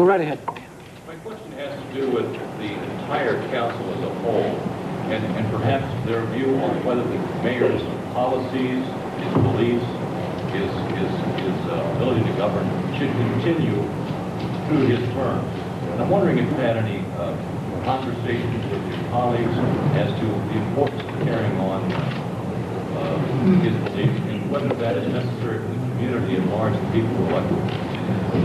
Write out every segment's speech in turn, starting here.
Go right ahead. My question has to do with the entire council as a whole, and perhaps their view on whether the mayor's policies, his beliefs, his ability to govern should continue through his term. And I'm wondering if you had any conversations with your colleagues as to the importance of carrying on his beliefs and whether that is necessary for the community at large, the people who elect him.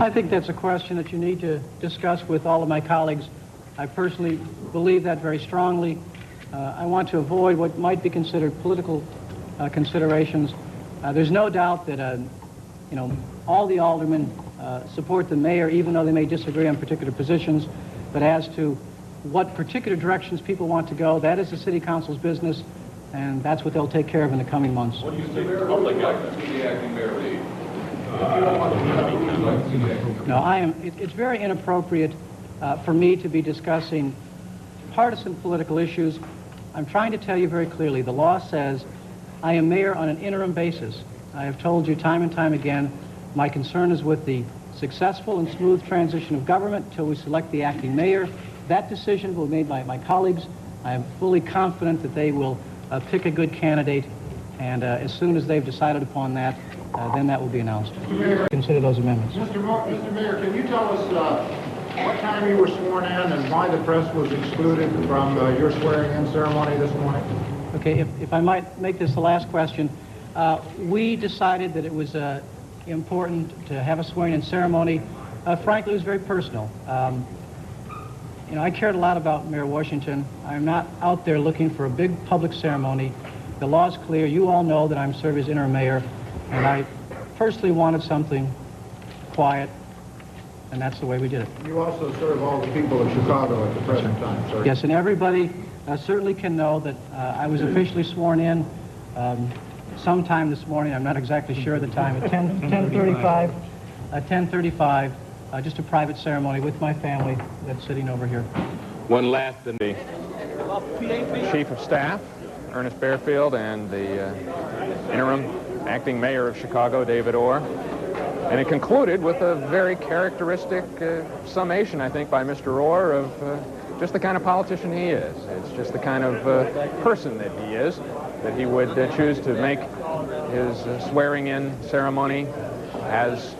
I think that's a question that you need to discuss with all of my colleagues. I personally believe that very strongly. I want to avoid what might be considered political considerations. There's no doubt that, all the aldermen support the mayor, even though they may disagree on particular positions. But as to what particular directions people want to go, that is the city council's business, and that's what they'll take care of in the coming months. What do you think the public acting mayor lead? No, it's very inappropriate for me to be discussing partisan political issues. I'm trying to tell you very clearly, the law says I am mayor on an interim basis. I have told you time and time again, my concern is with the successful and smooth transition of government until we select the acting mayor. That decision will be made by my colleagues. I am fully confident that they will pick a good candidate, and as soon as they've decided upon that, then that will be announced. Consider those amendments. Mr. Mayor, can you tell us what time you were sworn in and why the press was excluded from your swearing-in ceremony this morning? Okay, if I might make this the last question. We decided that it was important to have a swearing-in ceremony. Frankly, it was very personal. I cared a lot about Mayor Washington. I'm not out there looking for a big public ceremony. The law is clear. You all know that I'm serving as interim mayor, and I personally wanted something quiet, and that's the way we did it. You also serve all the people of Chicago at the present time, sir. Yes, and everybody certainly can know that I was officially sworn in sometime this morning. I'm not exactly sure of the time. At 10:35, just a private ceremony with my family that's sitting over here. One last than the Chief of Staff, Ernest Bearfield, and the interim acting mayor of Chicago, David Orr. And it concluded with a very characteristic summation, I think, by Mr. Orr of just the kind of politician he is. It's just the kind of person that he is, that he would choose to make his swearing-in ceremony as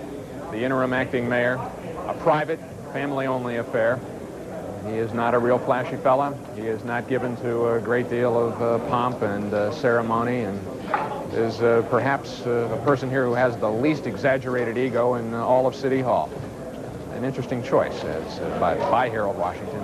the interim acting mayor a private, family-only affair. He is not a real flashy fella. He is not given to a great deal of pomp and ceremony, and is perhaps a person here who has the least exaggerated ego in all of City Hall. An interesting choice, as by Harold Washington.